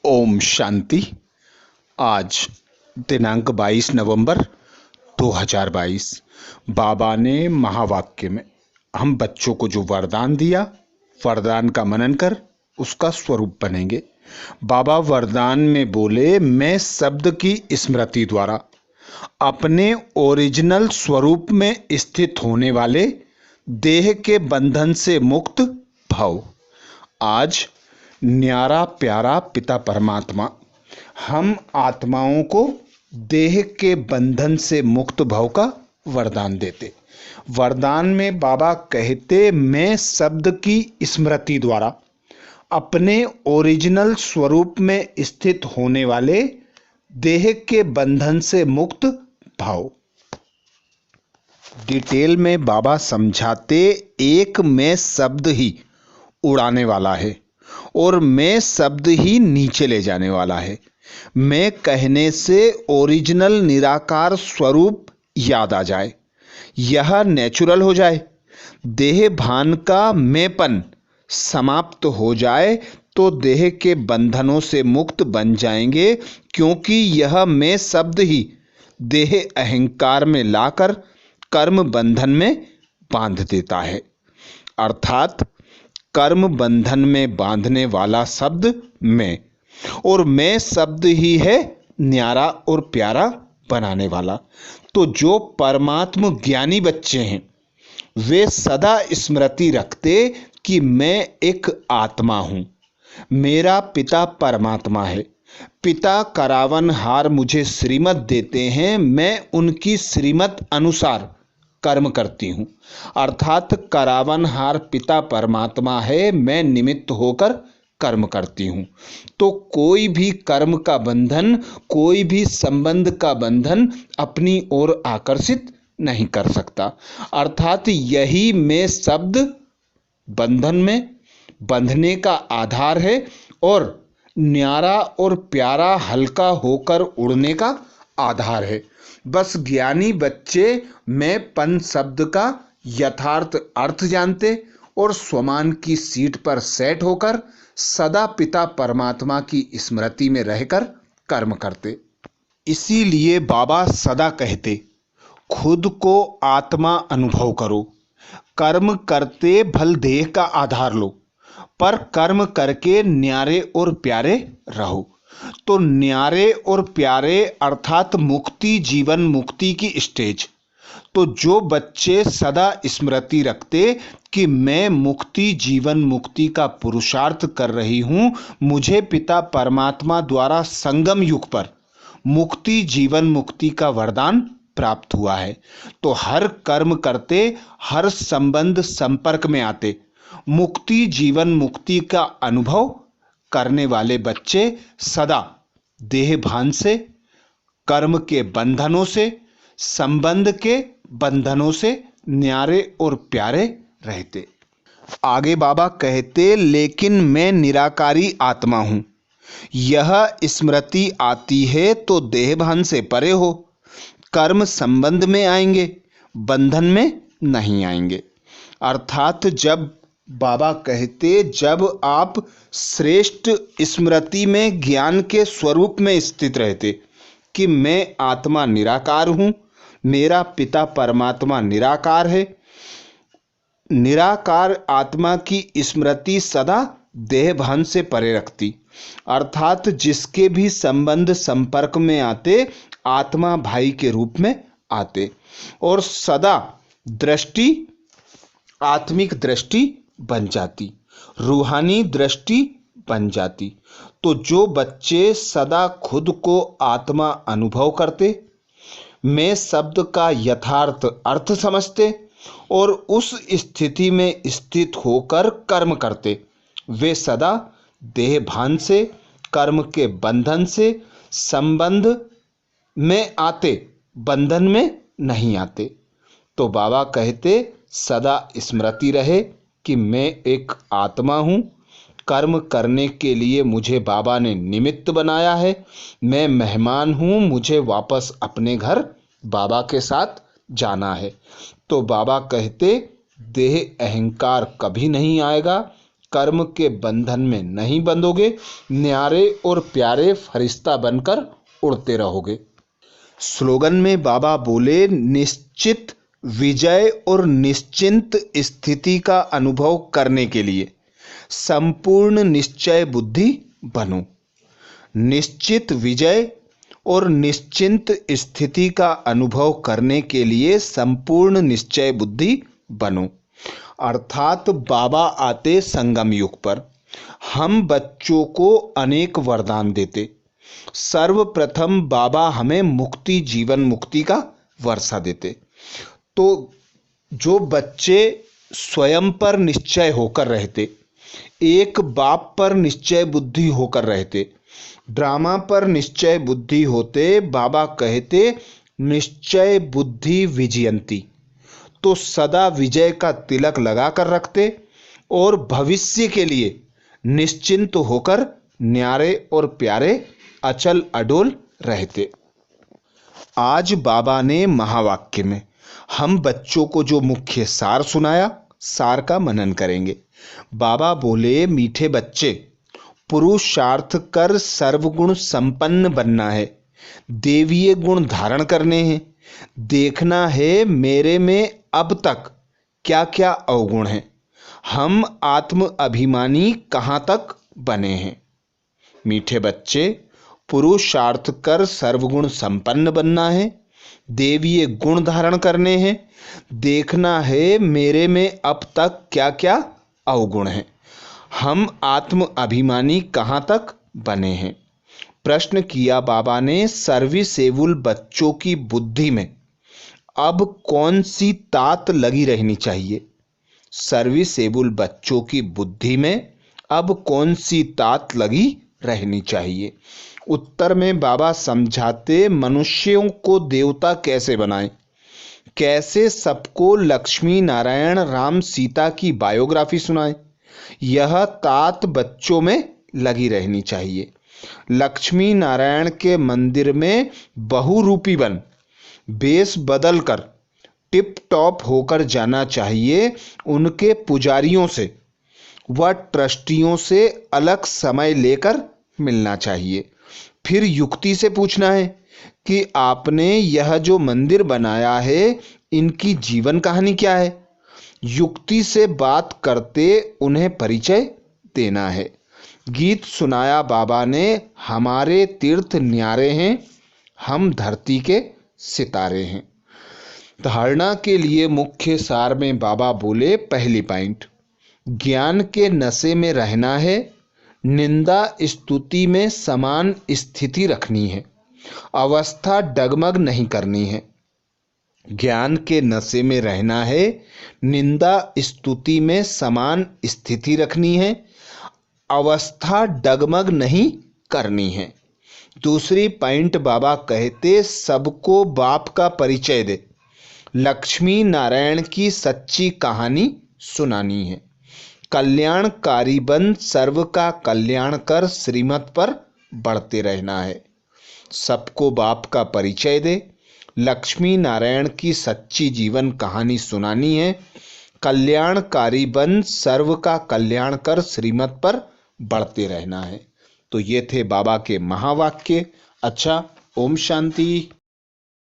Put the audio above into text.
ओम शांति। आज दिनांक 22 नवंबर 2022। बाबा ने महावाक्य में हम बच्चों को जो वरदान दिया, वरदान का मनन कर उसका स्वरूप बनेंगे। बाबा वरदान में बोले, मैं शब्द की स्मृति द्वारा अपने ओरिजिनल स्वरूप में स्थित होने वाले देह के बंधन से मुक्त भव। आज न्यारा प्यारा पिता परमात्मा हम आत्माओं को देह के बंधन से मुक्त भव का वरदान देते। वरदान में बाबा कहते, मैं शब्द की स्मृति द्वारा अपने ओरिजिनल स्वरूप में स्थित होने वाले देह के बंधन से मुक्त भव। डिटेल में बाबा समझाते, एक मैं शब्द ही उड़ाने वाला है और मैं शब्द ही नीचे ले जाने वाला है। मैं कहने से ओरिजिनल निराकार स्वरूप याद आ जाए, यह नेचुरल हो जाए, देह भान का मैंपन समाप्त हो जाए तो देह के बंधनों से मुक्त बन जाएंगे, क्योंकि यह मैं शब्द ही देह अहंकार में लाकर कर्म बंधन में बांध देता है। अर्थात कर्म बंधन में बांधने वाला शब्द मैं, और मैं शब्द ही है न्यारा और प्यारा बनाने वाला। तो जो परमात्म ज्ञानी बच्चे हैं वे सदा स्मृति रखते कि मैं एक आत्मा हूं, मेरा पिता परमात्मा है। पिता करावन हार मुझे श्रीमत देते हैं, मैं उनकी श्रीमत अनुसार कर्म करती हूं। अर्थात करावनहार पिता परमात्मा है, मैं निमित्त होकर कर्म करती हूं। तो कोई भी कर्म का बंधन, कोई भी संबंध का बंधन अपनी ओर आकर्षित नहीं कर सकता। अर्थात यही मैं शब्द बंधन में बंधने का आधार है और न्यारा और प्यारा हल्का होकर उड़ने का आधार है। बस ज्ञानी बच्चे मैं पन शब्द का यथार्थ अर्थ जानते और स्वमान की सीट पर सेट होकर सदा पिता परमात्मा की स्मृति में रहकर कर्म करते। इसीलिए बाबा सदा कहते, खुद को आत्मा अनुभव करो, कर्म करते भल देह का आधार लो, पर कर्म करके न्यारे और प्यारे रहो। तो न्यारे और प्यारे अर्थात मुक्ति, जीवन मुक्ति की स्टेज। तो जो बच्चे सदा स्मृति रखते कि मैं मुक्ति, जीवन मुक्ति का पुरुषार्थ कर रही हूं, मुझे पिता परमात्मा द्वारा संगम युग पर मुक्ति, जीवन मुक्ति का वरदान प्राप्त हुआ है। तो हर कर्म करते, हर संबंध संपर्क में आते मुक्ति, जीवन मुक्ति का अनुभव करने वाले बच्चे सदा देह भान से, कर्म के बंधनों से, संबंध के बंधनों से न्यारे और प्यारे रहते। आगे बाबा कहते, लेकिन मैं निराकारी आत्मा हूं, यह स्मृति आती है तो देह भान से परे हो, कर्म संबंध में आएंगे, बंधन में नहीं आएंगे। अर्थात जब बाबा कहते, जब आप श्रेष्ठ स्मृति में ज्ञान के स्वरूप में स्थित रहते कि मैं आत्मा निराकार हूं, मेरा पिता परमात्मा निराकार है, निराकार आत्मा की स्मृति सदा देह भान से परे रखती। अर्थात जिसके भी संबंध संपर्क में आते आत्मा भाई के रूप में आते और सदा दृष्टि आत्मिक दृष्टि बन जाती, रूहानी दृष्टि बन जाती। तो जो बच्चे सदा खुद को आत्मा अनुभव करते, मैं शब्द का यथार्थ अर्थ समझते और उस स्थिति में स्थित होकर कर्म करते, वे सदा देह भान से, कर्म के बंधन से, संबंध में आते, बंधन में नहीं आते। तो बाबा कहते, सदा स्मृति रहे कि मैं एक आत्मा हूं, कर्म करने के लिए मुझे बाबा ने निमित्त बनाया है, मैं मेहमान हूं, मुझे वापस अपने घर बाबा के साथ जाना है। तो बाबा कहते, देह अहंकार कभी नहीं आएगा, कर्म के बंधन में नहीं बंधोगे, न्यारे और प्यारे फरिश्ता बनकर उड़ते रहोगे। स्लोगन में बाबा बोले, निश्चित विजय और निश्चिंत स्थिति का अनुभव करने के लिए संपूर्ण निश्चय बुद्धि बनो। निश्चित विजय और निश्चिंत स्थिति का अनुभव करने के लिए संपूर्ण निश्चय बुद्धि बनो। अर्थात बाबा आते संगम युग पर हम बच्चों को अनेक वरदान देते। सर्वप्रथम बाबा हमें मुक्ति, जीवन मुक्ति का वर्षा देते। तो जो बच्चे स्वयं पर निश्चय होकर रहते, एक बाप पर निश्चय बुद्धि होकर रहते, ड्रामा पर निश्चय बुद्धि होते, बाबा कहते निश्चय बुद्धि विजयंती, तो सदा विजय का तिलक लगा कर रखते और भविष्य के लिए निश्चिंत होकर न्यारे और प्यारे अचल अडोल रहते। आज बाबा ने महावाक्य में हम बच्चों को जो मुख्य सार सुनाया, सार का मनन करेंगे। बाबा बोले, मीठे बच्चे, पुरुषार्थ कर सर्वगुण संपन्न बनना है, देवीय गुण धारण करने हैं, देखना है मेरे में अब तक क्या क्या अवगुण हैं, हम आत्म अभिमानी कहाँ तक बने हैं। मीठे बच्चे, पुरुषार्थ कर सर्वगुण संपन्न बनना है, देवीय गुण धारण करने हैं, देखना है मेरे में अब तक क्या क्या अवगुण हैं, हम आत्म अभिमानी कहाँ तक बने हैं। प्रश्न किया बाबा ने, सर्विसेबल बच्चों की बुद्धि में अब कौन सी तात लगी रहनी चाहिए? सर्विसेबल बच्चों की बुद्धि में अब कौन सी तात लगी रहनी चाहिए? उत्तर में बाबा समझाते, मनुष्यों को देवता कैसे बनाएं, कैसे सबको लक्ष्मी नारायण राम सीता की बायोग्राफी सुनाएं, यह तात बच्चों में लगी रहनी चाहिए। लक्ष्मी नारायण के मंदिर में बहुरूपी बन बेस बदल कर टिप टॉप होकर जाना चाहिए। उनके पुजारियों से व ट्रस्टियों से अलग समय लेकर मिलना चाहिए। फिर युक्ति से पूछना है कि आपने यह जो मंदिर बनाया है, इनकी जीवन कहानी क्या है। युक्ति से बात करते उन्हें परिचय देना है। गीत सुनाया बाबा ने, हमारे तीर्थ न्यारे हैं, हम धरती के सितारे हैं। धारणा के लिए मुख्य सार में बाबा बोले, पहली पॉइंट, ज्ञान के नशे में रहना है, निंदा स्तुति में समान स्थिति रखनी है, अवस्था डगमग नहीं करनी है। ज्ञान के नशे में रहना है, निंदा स्तुति में समान स्थिति रखनी है, अवस्था डगमग नहीं करनी है। दूसरी पॉइंट बाबा कहते, सबको बाप का परिचय दे, लक्ष्मी नारायण की सच्ची कहानी सुनानी है, कल्याणकारी बन सर्व का कल्याण कर श्रीमत पर बढ़ते रहना है। सबको बाप का परिचय दे, लक्ष्मी नारायण की सच्ची जीवन कहानी सुनानी है, कल्याणकारी बन सर्व का कल्याण कर श्रीमत पर बढ़ते रहना है। तो ये थे बाबा के महावाक्य। अच्छा, ओम शांति।